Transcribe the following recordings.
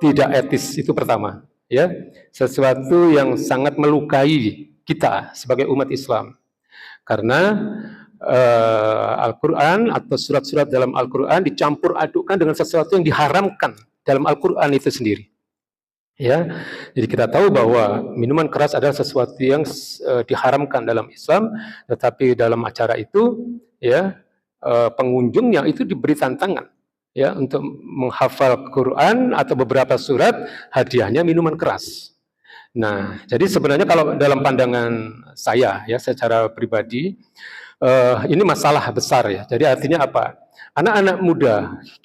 tidak etis, itu pertama. Ya, sesuatu yang sangat melukai kita sebagai umat Islam. Karena Al-Quran atau surat-surat dalam Al-Quran dicampur adukkan dengan sesuatu yang diharamkan dalam Al-Quran itu sendiri. Ya, jadi kita tahu bahwa minuman keras adalah sesuatu yang diharamkan dalam Islam, tetapi dalam acara itu, ya, pengunjungnya itu diberi tantangan, ya, untuk menghafal Quran atau beberapa surat, hadiahnya minuman keras. Nah, jadi sebenarnya kalau dalam pandangan saya, ya, secara pribadi, ini masalah besar, ya. Jadi artinya apa? Anak-anak muda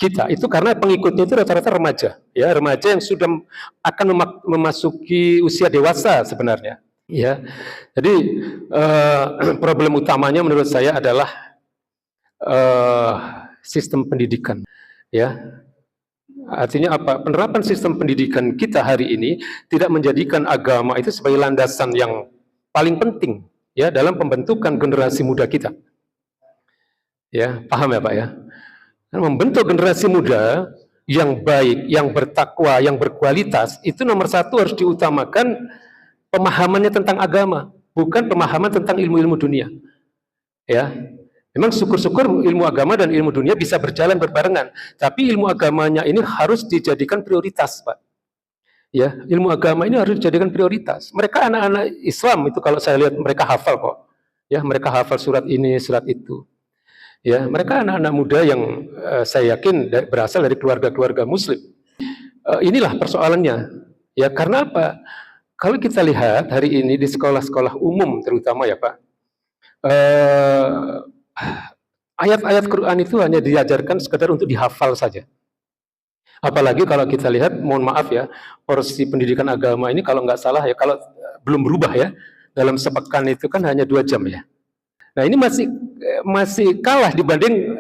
kita itu karena pengikutnya itu rata-rata remaja, ya, remaja yang sudah akan memasuki usia dewasa sebenarnya, ya. Jadi problem utamanya menurut saya adalah sistem pendidikan, ya. Artinya apa? Penerapan sistem pendidikan kita hari ini tidak menjadikan agama itu sebagai landasan yang paling penting, ya, dalam pembentukan generasi muda kita. Ya, paham ya Pak ya? Membentuk generasi muda yang baik, yang bertakwa, yang berkualitas, itu nomor satu harus diutamakan pemahamannya tentang agama, bukan pemahaman tentang ilmu-ilmu dunia. Ya, memang syukur-syukur ilmu agama dan ilmu dunia bisa berjalan berbarengan, tapi ilmu agamanya ini harus dijadikan prioritas, Pak. Ya, ilmu agama ini harus dijadikan prioritas. Mereka anak-anak Islam itu kalau saya lihat mereka hafal kok. Ya, mereka hafal surat ini, surat itu. Ya, mereka anak-anak muda yang saya yakin berasal dari keluarga-keluarga Muslim. Inilah persoalannya. Ya, karena apa? Kalau kita lihat hari ini di sekolah-sekolah umum terutama ya Pak, ayat-ayat Quran itu hanya diajarkan sekedar untuk dihafal saja. Apalagi kalau kita lihat, mohon maaf ya, porsi pendidikan agama ini kalau nggak salah ya, kalau belum berubah ya, dalam sepekan itu kan hanya 2 jam ya. Nah ini masih kalah dibanding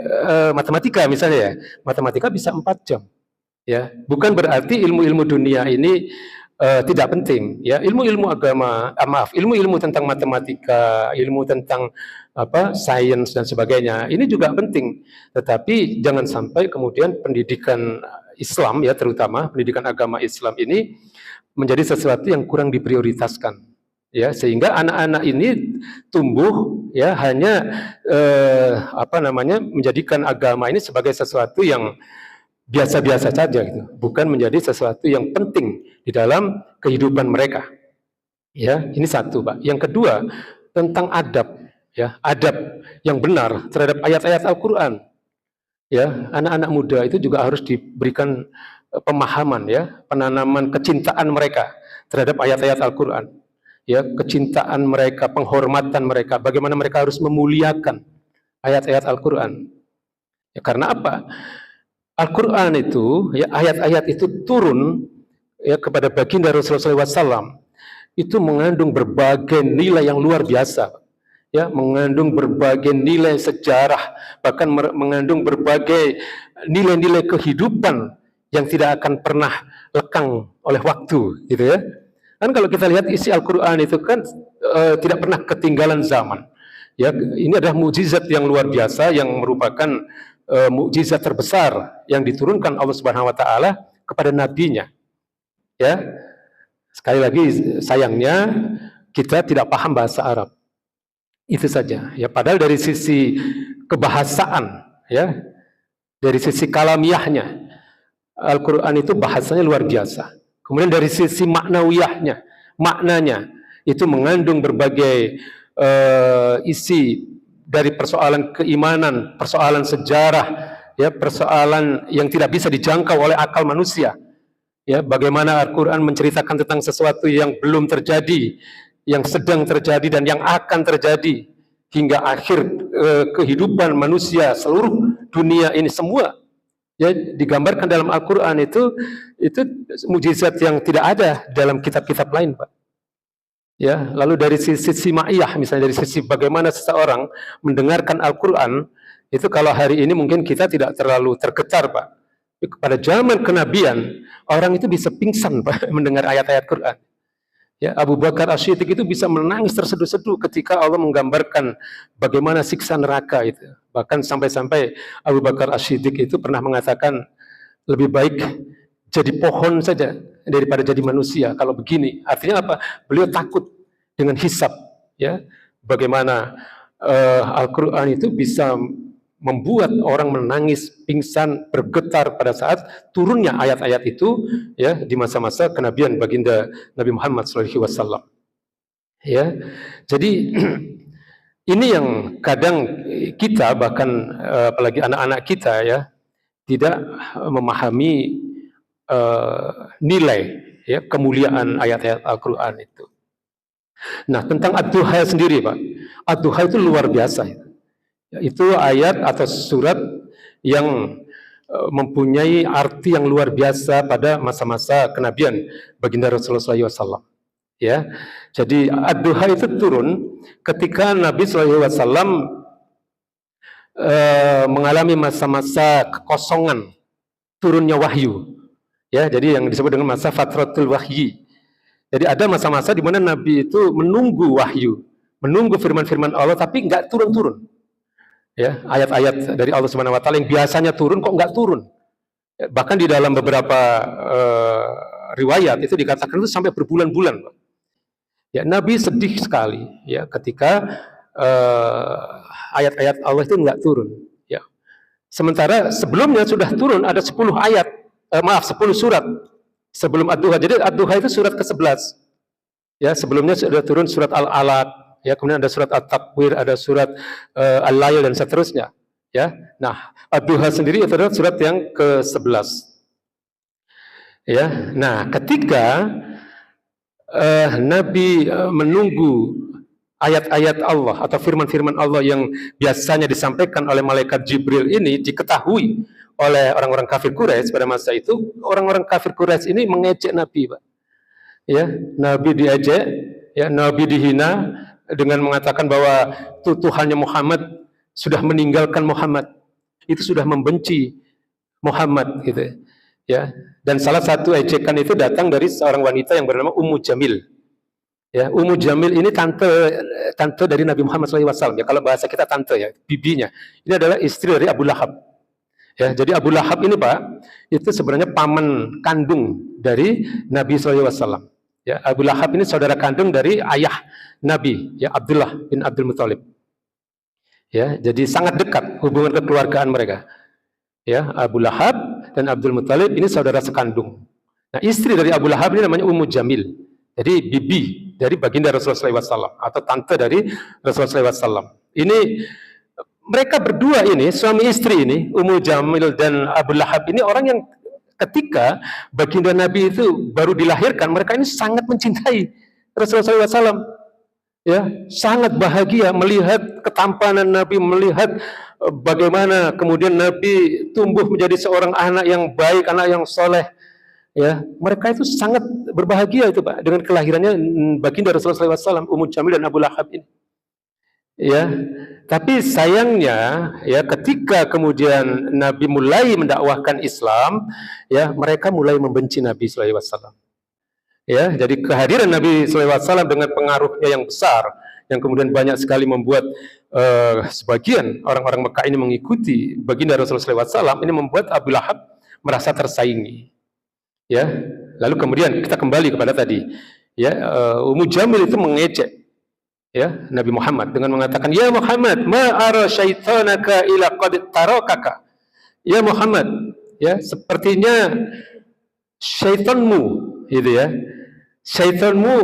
matematika misalnya ya. Matematika bisa 4 jam. Ya, bukan berarti ilmu-ilmu dunia ini tidak penting. Ya, ilmu-ilmu agama, ilmu-ilmu tentang matematika, ilmu tentang sains dan sebagainya, ini juga penting. Tetapi jangan sampai kemudian pendidikan Islam ya, terutama pendidikan agama Islam ini menjadi sesuatu yang kurang diprioritaskan. Ya, sehingga anak-anak ini tumbuh ya hanya menjadikan agama ini sebagai sesuatu yang biasa-biasa saja gitu, bukan menjadi sesuatu yang penting di dalam kehidupan mereka. Ya, ini satu, Pak. Yang kedua, tentang adab, ya, adab yang benar terhadap ayat-ayat Al-Qur'an. Ya, anak-anak muda itu juga harus diberikan pemahaman ya, penanaman kecintaan mereka terhadap ayat-ayat Al-Qur'an. Ya, kecintaan mereka, penghormatan mereka, bagaimana mereka harus memuliakan ayat-ayat Al-Quran. Ya, karena apa? Al-Quran itu, ya, ayat-ayat itu turun ya kepada baginda Rasulullah SAW, itu mengandung berbagai nilai yang luar biasa. Ya, mengandung berbagai nilai sejarah, bahkan mengandung berbagai nilai-nilai kehidupan yang tidak akan pernah lekang oleh waktu, gitu ya. Kan kalau kita lihat isi Al-Quran itu kan tidak pernah ketinggalan zaman. Ya, ini adalah mukjizat yang luar biasa yang merupakan mukjizat terbesar yang diturunkan Allah Subhanahu Wa Taala kepada nabinya. Ya, sekali lagi sayangnya kita tidak paham bahasa Arab. Itu saja. Ya, padahal dari sisi kebahasaan, ya, dari sisi kalamiahnya, Al-Quran itu bahasanya luar biasa. Kemudian dari sisi maknawiyahnya, maknanya itu mengandung berbagai isi dari persoalan keimanan, persoalan sejarah, ya, persoalan yang tidak bisa dijangkau oleh akal manusia. Ya, bagaimana Al-Quran menceritakan tentang sesuatu yang belum terjadi, yang sedang terjadi dan yang akan terjadi hingga akhir kehidupan manusia seluruh dunia ini semua. Ya, digambarkan dalam Al-Quran itu mukjizat yang tidak ada dalam kitab-kitab lain, Pak. Ya, lalu dari sisi ma'iyah, misalnya dari sisi bagaimana seseorang mendengarkan Al-Quran, itu kalau hari ini mungkin kita tidak terlalu tergetar, Pak. Pada zaman kenabian, orang itu bisa pingsan, Pak, mendengar ayat-ayat Quran. Ya, Abu Bakar As-Siddiq itu bisa menangis terseduh-seduh ketika Allah menggambarkan bagaimana siksa neraka itu. Bahkan sampai-sampai Abu Bakar As-Siddiq itu pernah mengatakan lebih baik jadi pohon saja daripada jadi manusia. Kalau begini, artinya apa? Beliau takut dengan hisab, ya. Bagaimana Al-Quran itu bisa membuat orang menangis, pingsan, bergetar pada saat turunnya ayat-ayat itu, ya, di masa-masa kenabian baginda Nabi Muhammad SAW. Ya, jadi ini yang kadang kita, bahkan apalagi anak-anak kita, ya, tidak memahami nilai, ya, kemuliaan ayat-ayat Al-Quran itu. Nah, tentang Ad-Duha sendiri, Pak. Ad-Duha itu luar biasa. Itu ayat atau surat yang mempunyai arti yang luar biasa pada masa-masa kenabian baginda Rasulullah SAW. Ya, jadi Ad-Duha itu turun ketika Nabi SAW mengalami masa-masa kekosongan turunnya wahyu. Ya, jadi yang disebut dengan masa fatratul wahyi. Jadi ada masa-masa di mana Nabi itu menunggu wahyu, menunggu firman-firman Allah, tapi nggak turun-turun. Ya, ayat-ayat dari Allah Subhanahu Wa Taala yang biasanya turun kok nggak turun. Ya, bahkan di dalam beberapa riwayat itu dikatakan itu sampai berbulan-bulan. Ya, Nabi sedih sekali, ya, ketika ayat-ayat Allah itu nggak turun. Ya, sementara sebelumnya sudah turun ada 10 ayat, 10 surat. Sebelum Ad-Duha. Jadi Ad-Duha itu surat ke-11. Ya, sebelumnya sudah turun surat Al-Alaq, ya, kemudian ada surat At-Takwir, ada surat Al-Lail dan seterusnya, ya. Nah, Ad-Duha sendiri itu adalah surat yang ke-11. Ya. Nah, ketika Nabi menunggu ayat-ayat Allah atau firman-firman Allah yang biasanya disampaikan oleh malaikat Jibril ini diketahui oleh orang-orang kafir Quraisy pada masa itu, orang-orang kafir Quraisy ini mengejek Nabi, Pak. Ya, Nabi diejek, ya, Nabi dihina dengan mengatakan bahwa Tuhannya Muhammad sudah meninggalkan Muhammad. Itu sudah membenci Muhammad, gitu. Ya, dan salah satu ejekan itu datang dari seorang wanita yang bernama Ummu Jamil. Ya, Ummu Jamil ini tante dari Nabi Muhammad SAW. Ya, kalau bahasa kita tante, ya, bibinya. Ini adalah istri dari Abu Lahab. Ya, jadi Abu Lahab ini, Pak, itu sebenarnya paman kandung dari Nabi SAW. Ya, Abu Lahab ini saudara kandung dari ayah Nabi, ya, Abdullah bin Abdul Muthalib. Ya, jadi sangat dekat hubungan kekeluargaan mereka. Ya, Abu Lahab dan Abdul Muthalib ini saudara sekandung. Nah, istri dari Abu Lahab ini namanya Ummu Jamil. Jadi bibi dari baginda Rasulullah SAW atau tante dari Rasulullah SAW. Ini mereka berdua ini, suami istri ini, Ummu Jamil dan Abu Lahab ini orang yang ketika baginda Nabi itu baru dilahirkan, mereka ini sangat mencintai Rasulullah SAW. Ya, sangat bahagia melihat ketampanan Nabi, melihat bagaimana kemudian Nabi tumbuh menjadi seorang anak yang baik, anak yang soleh. Ya, mereka itu sangat berbahagia itu, Pak, dengan kelahirannya baginda Rasulullah SAW, Ummu Jamil dan Abu Lahab ini. Ya, tapi sayangnya, ya, ketika kemudian Nabi mulai mendakwahkan Islam, ya, mereka mulai membenci Nabi SAW. Ya, jadi kehadiran Nabi SAW dengan pengaruhnya yang besar, yang kemudian banyak sekali membuat sebagian orang-orang Mekah ini mengikuti baginda Rasulullah SAW, ini membuat Abu Lahab merasa tersaingi. Ya, lalu kemudian kita kembali kepada tadi, ya, Ummu Jamil itu mengejek, ya, Nabi Muhammad dengan mengatakan, ya Muhammad, ma ara syaitanaka ila qad tarakaka. Ya Muhammad, ya, sepertinya syaitanmu, gitu ya, syaitanmu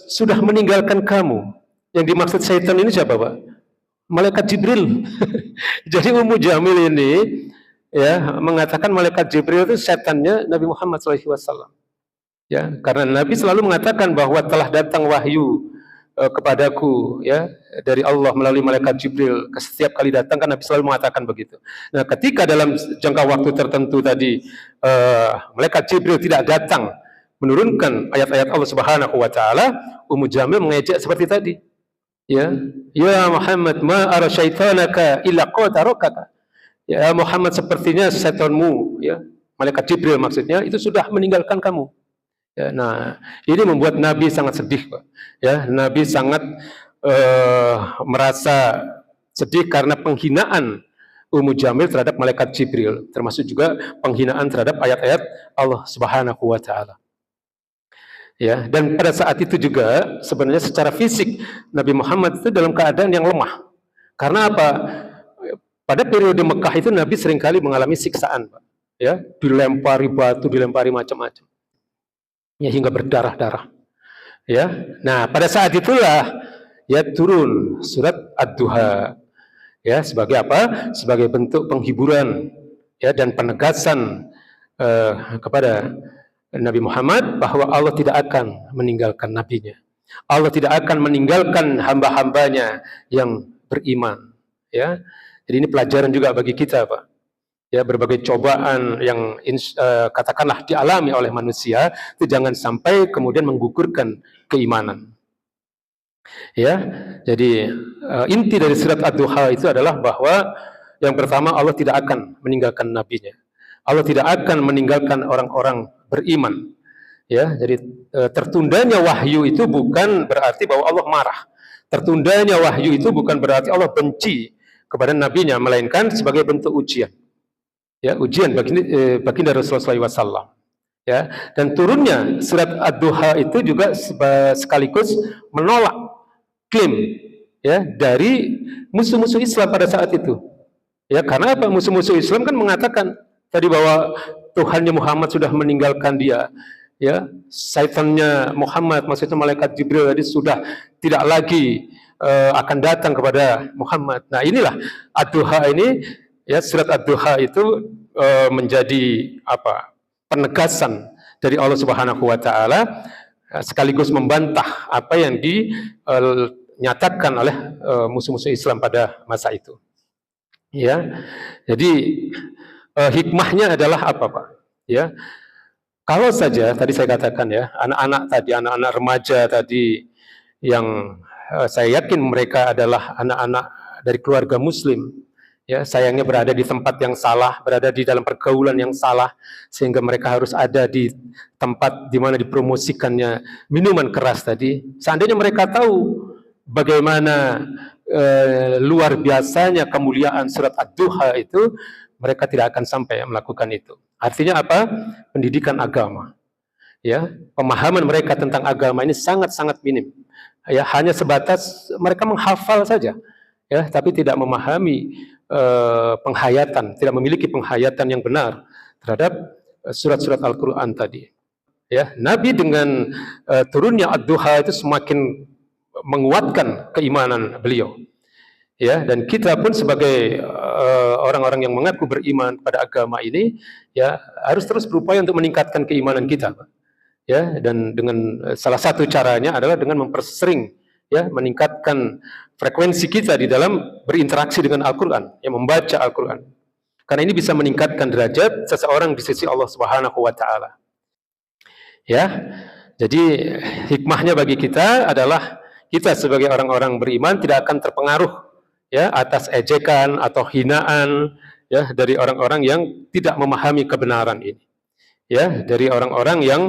sudah meninggalkan kamu. Yang dimaksud syaitan ini siapa, Pak? Malaikat Jibril. Jadi Ummu Jamil ini, ya, mengatakan malaikat Jibril itu setannya Nabi Muhammad SAW. Ya, karena Nabi selalu mengatakan bahwa telah datang wahyu kepadaku, ya, dari Allah melalui malaikat Jibril. Setiap kali datang kan Nabi selalu mengatakan begitu. Nah, ketika dalam jangka waktu tertentu tadi malaikat Jibril tidak datang menurunkan ayat-ayat Allah Subhanahu wa taala, Ummu Jamil mengejek seperti tadi. Ya, ya Muhammad, ma ara syaitanaka illa qatarakaka. Ya Muhammad, sepertinya setanmu, ya, malaikat Jibril maksudnya, itu sudah meninggalkan kamu. Ya, nah, ini membuat Nabi sangat sedih, Pak. Ya, Nabi sangat merasa sedih karena penghinaan Jamil terhadap malaikat Jibril, termasuk juga penghinaan terhadap ayat-ayat Allah Subhanahu wa taala. Ya, dan pada saat itu juga sebenarnya secara fisik Nabi Muhammad itu dalam keadaan yang lemah. Karena apa? Pada periode Mekah itu Nabi seringkali mengalami siksaan, Pak. Ya, dilempari batu, dilempari macam-macam. Ya, hingga berdarah-darah. Ya. Nah, pada saat itulah ya turun surat Ad-Duha. Ya, sebagai apa? Sebagai bentuk penghiburan ya dan penegasan kepada Nabi Muhammad bahwa Allah tidak akan meninggalkan nabinya. Allah tidak akan meninggalkan hamba-hambanya yang beriman. Ya, jadi ini pelajaran juga bagi kita, Pak. Ya, berbagai cobaan yang katakanlah dialami oleh manusia itu jangan sampai kemudian menggugurkan keimanan. Ya, jadi inti dari surat Ad-Duha itu adalah bahwa yang pertama Allah tidak akan meninggalkan nabinya. Allah tidak akan meninggalkan orang-orang beriman. Ya, jadi tertundanya wahyu itu bukan berarti bahwa Allah marah. Tertundanya wahyu itu bukan berarti Allah benci kepada nabinya, melainkan sebagai bentuk ujian. Ya, ujian baginda Rasulullah SAW. Ya, dan turunnya surat Ad-Duha itu juga sekaligus menolak klaim ya dari musuh-musuh Islam pada saat itu. Ya, karena apa? Musuh-musuh Islam kan mengatakan tadi bahwa Tuhannya Muhammad sudah meninggalkan dia. Ya, syaitannya Muhammad, maksudnya malaikat Jibril tadi sudah tidak lagi akan datang kepada Muhammad. Nah, inilah Ad-Duha ini ya, surat Ad-Duha itu menjadi apa? Penegasan dari Allah Subhanahu wa taala sekaligus membantah apa yang dinyatakan oleh musuh-musuh Islam pada masa itu. Ya. Jadi hikmahnya adalah apa, Pak? Ya. Kalau saja tadi saya katakan ya, anak-anak remaja tadi yang saya yakin mereka adalah anak-anak dari keluarga muslim, ya, sayangnya berada di tempat yang salah, berada di dalam pergaulan yang salah, sehingga mereka harus ada di tempat di mana dipromosikannya minuman keras tadi. Seandainya mereka tahu bagaimana luar biasanya kemuliaan surat Ad-Duha itu, mereka tidak akan sampai melakukan itu. Artinya apa? Pendidikan agama. Ya, pemahaman mereka tentang agama ini sangat-sangat minim. Ya, hanya sebatas mereka menghafal saja. Ya, tapi tidak memahami penghayatan, tidak memiliki penghayatan yang benar terhadap surat-surat Al-Quran tadi. Ya, Nabi dengan turunnya Ad-Duha itu semakin menguatkan keimanan beliau. Ya, dan kita pun sebagai orang-orang yang mengaku beriman pada agama ini, ya harus terus berupaya untuk meningkatkan keimanan kita, Pak. Ya, dan dengan salah satu caranya adalah dengan mempersering, ya, meningkatkan frekuensi kita di dalam berinteraksi dengan Al-Quran, yang membaca Al-Quran. Karena ini bisa meningkatkan derajat seseorang di sisi Allah Subhanahu wa taala. Ya. Jadi hikmahnya bagi kita adalah kita sebagai orang-orang beriman tidak akan terpengaruh ya atas ejekan atau hinaan ya dari orang-orang yang tidak memahami kebenaran ini. Ya, dari orang-orang yang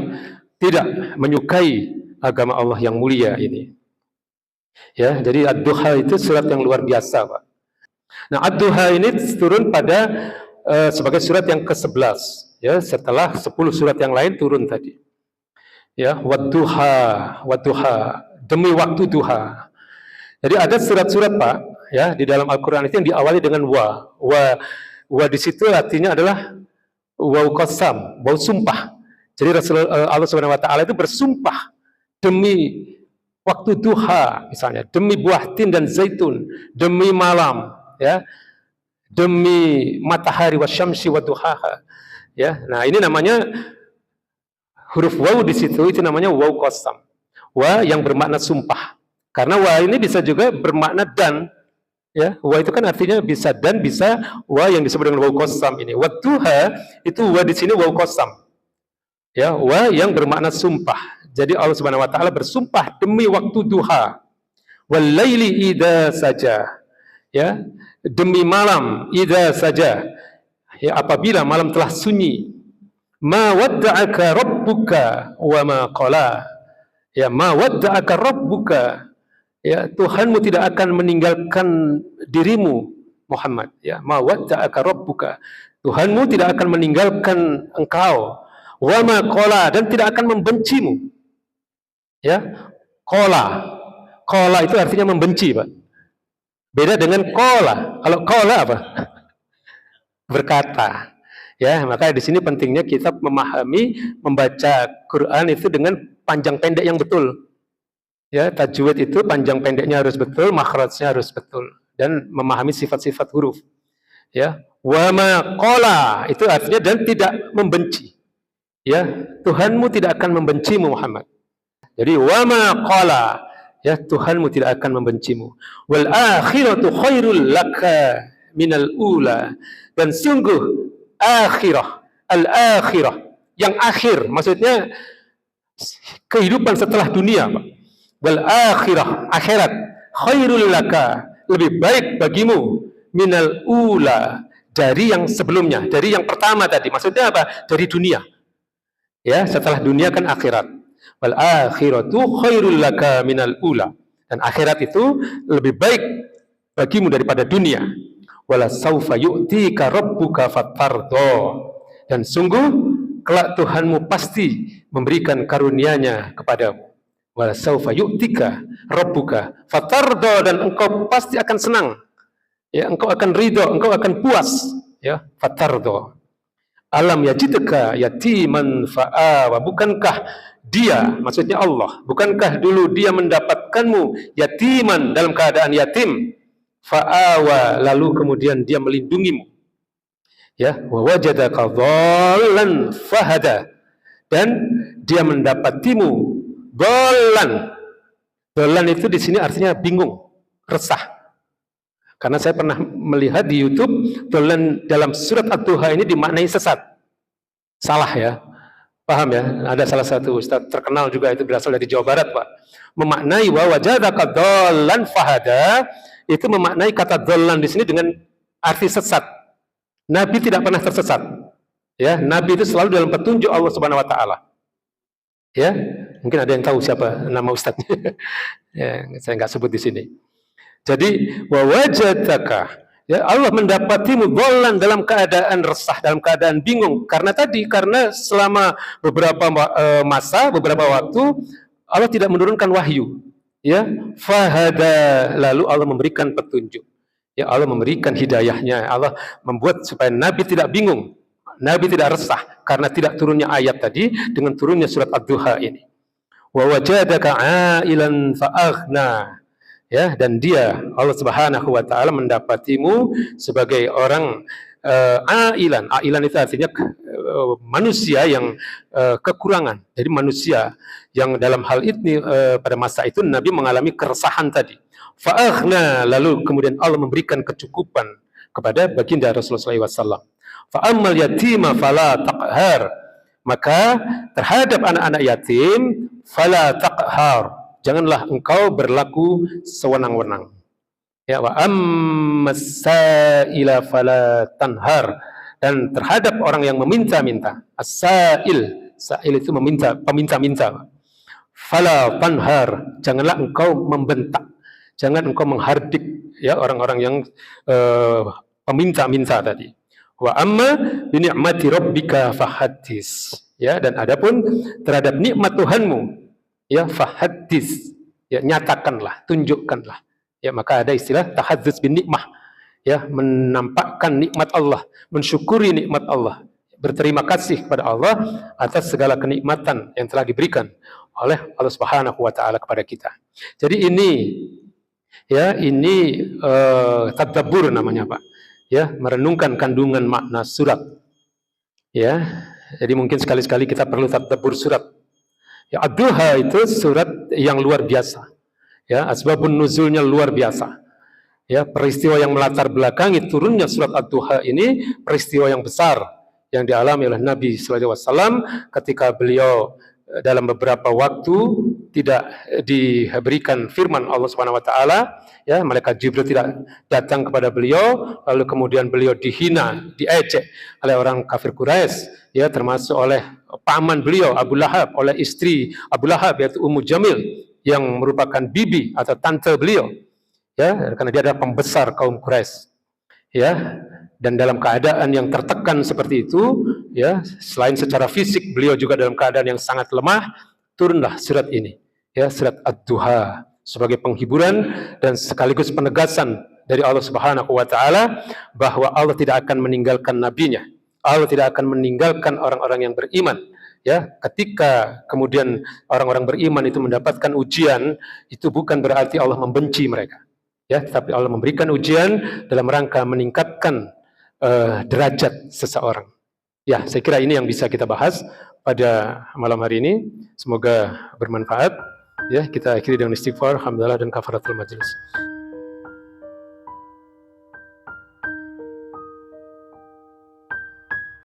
tidak menyukai agama Allah yang mulia ini. Ya, jadi Ad-Duha itu surat yang luar biasa, Pak. Nah, Ad-Duha ini turun pada sebagai surat yang ke-11 ya, setelah 10 surat yang lain turun tadi. Ya, Wadduha, demi waktu duha. Jadi ada surat-surat, Pak, ya, di dalam Al-Qur'an itu yang diawali dengan wa di situ artinya adalah waw qasam, waw sumpah. Jadi Allah Subhanahu wa taala itu bersumpah demi waktu duha, misalnya demi buah tin dan zaitun, demi malam, ya, demi matahari wasyamsi waduhaha. Ya, nah ini namanya huruf waw di situ itu namanya waw qasam. Wa yang bermakna sumpah. Karena wa ini bisa juga bermakna dan. Ya, wa itu kan artinya bisa dan bisa wa yang disebut dengan waw qasam ini. Wa duha itu wa di sini waw qasam. Ya, wa yang bermakna sumpah. Jadi Allah Subhanahu wa taala bersumpah demi waktu duha. Wal laili idza saja. Ya, demi malam idza saja. Ya, apabila malam telah sunyi. Ma wadda'aka rabbuka wa ma qala. Ya, ma wadda'aka rabbuka. Ya, Tuhanmu tidak akan meninggalkan dirimu Muhammad, ya, ma wadda'aka rabbuka, Tuhanmu tidak akan meninggalkan engkau, wa ma qala, dan tidak akan membencimu. Ya, qala itu artinya membenci, Pak. Beda dengan qala. Kalau qala apa? Berkata. Ya, maka di sini pentingnya kita memahami, membaca Quran itu dengan panjang pendek yang betul. Ya, tajwid itu panjang pendeknya harus betul, makhrajnya harus betul, dan memahami sifat-sifat huruf. Ya, wa ma qala itu artinya dan tidak membenci. Ya, Tuhanmu tidak akan membencimu Muhammad. Jadi wa ma qala, ya, Tuhanmu tidak akan membencimu. Wal akhiratu khairul laka minal ula, dan sungguh akhirah, al-akhirah, yang akhir, maksudnya kehidupan setelah dunia, Pak. Wal akhirah, akhirat, khairul laka, lebih baik bagimu, minal ula, dari yang sebelumnya, dari yang pertama tadi. Maksudnya apa? Dari dunia. Ya, setelah dunia kan akhirat. Wal akhiratu khairul laka minal ula, dan akhirat itu lebih baik bagimu daripada dunia. Wala saufa yu'tika rabbuka fatardo, dan sungguh kelak Tuhanmu pasti memberikan karunia-Nya kepadamu. Wala saufa yu'tika rabbuka fatardo, dan engkau pasti akan senang. Ya, engkau akan ridho, engkau akan puas. Ya, fatardo. Alam yajidka yatiman fa'awa, bukankah dia, maksudnya Allah, bukankah dulu dia mendapatkanmu yatiman, dalam keadaan yatim, fa'awa, lalu kemudian dia melindungimu. Ya, wa wajadaka dhallan fahada, dan dia mendapatimu dhallan. Dhallan itu di sini artinya bingung, resah. Karena saya pernah melihat di YouTube, dhallan dalam surat Ad-Duha ini dimaknai sesat. Salah, ya. Paham, ya? Ada salah satu ustaz terkenal juga, itu berasal dari Jawa Barat, Pak. Memaknai wa wajadaka dhallan fahada, itu memaknai kata dhallan di sini dengan arti sesat. Nabi tidak pernah tersesat. Ya, Nabi itu selalu dalam petunjuk Allah Subhanahu wa taala. Ya, mungkin ada yang tahu siapa nama ustadznya. Ya, saya nggak sebut di sini. Jadi wa wajadaka, ya, Allah mendapatimu dhallan, dalam keadaan resah, dalam keadaan bingung, karena selama beberapa masa, beberapa waktu Allah tidak menurunkan wahyu. Ya, fahada, lalu Allah memberikan petunjuk. Ya, Allah memberikan hidayahnya. Allah membuat supaya Nabi tidak bingung, Nabi tidak resah karena tidak turunnya ayat tadi dengan turunnya surat Ad-Duha ini. Wa wajadaka ailan fa'aghna, ya, dan dia, Allah Subhanahu wa taala, mendapatimu sebagai orang ailan. Ailan itu artinya manusia yang kekurangan. Jadi manusia yang dalam hal ini pada masa itu Nabi mengalami keresahan tadi. Fa'aghna, lalu kemudian Allah memberikan kecukupan kepada baginda Rasulullah SAW. Fa'ammal yatima fala taqhar, maka terhadap anak-anak yatim fala taqhar, janganlah engkau berlaku sewenang-wenang. Ya, wa ammas sa'ila fala tanhar, dan terhadap orang yang meminta-minta, as-sa'il, sa'il itu meminta, peminta-minta, fala tanhar, janganlah engkau membentak, jangan engkau menghardik, ya, orang-orang yang peminta-minta tadi. Wa amma bi ni'mati rabbika fahaddis, ya, dan adapun terhadap nikmat Tuhanmu, ya, fahaddis, ya, nyatakanlah, tunjukkanlah. Ya, maka ada istilah tahadzuz bin nikmah, ya, menampakkan nikmat Allah, mensyukuri nikmat Allah, berterima kasih kepada Allah atas segala kenikmatan yang telah diberikan oleh Allah Subhanahu wa taala kepada kita. Jadi ini, ya, ini tadabbur namanya, Pak. Ya, merenungkan kandungan makna surat. Ya, jadi mungkin sekali-sekali kita perlu tadabbur surat. Ya, Ad-Duha itu surat yang luar biasa. Ya, asbabun nuzulnya luar biasa. Ya, peristiwa yang melatar belakangi turunnya surat Ad-Duha ini peristiwa yang besar yang dialami oleh Nabi sallallahu alaihi wasallam ketika beliau dalam beberapa waktu tidak diberikan firman Allah Subhanahu wa taala, ya, malaikat Jibril tidak datang kepada beliau, lalu kemudian beliau dihina, diejek oleh orang kafir Quraisy, ya, termasuk oleh paman beliau Abu Lahab, oleh istri Abu Lahab yaitu Ummu Jamil yang merupakan bibi atau tante beliau, ya, karena dia adalah pembesar kaum Quraisy. ya, dan dalam keadaan yang tertekan seperti itu, ya, selain secara fisik beliau juga dalam keadaan yang sangat lemah, turunlah surat ini, ya, surat Ad-Duha, sebagai penghiburan dan sekaligus penegasan dari Allah Subhanahu wa taala bahwa Allah tidak akan meninggalkan nabinya. Allah tidak akan meninggalkan orang-orang yang beriman. Ya, ketika kemudian orang-orang beriman itu mendapatkan ujian, itu bukan berarti Allah membenci mereka. Ya, tapi Allah memberikan ujian dalam rangka meningkatkan derajat seseorang. Ya, saya kira ini yang bisa kita bahas pada malam hari ini. Semoga bermanfaat. Ya, kita akhiri dengan istighfar, hamdalah dan kafaratul majelis.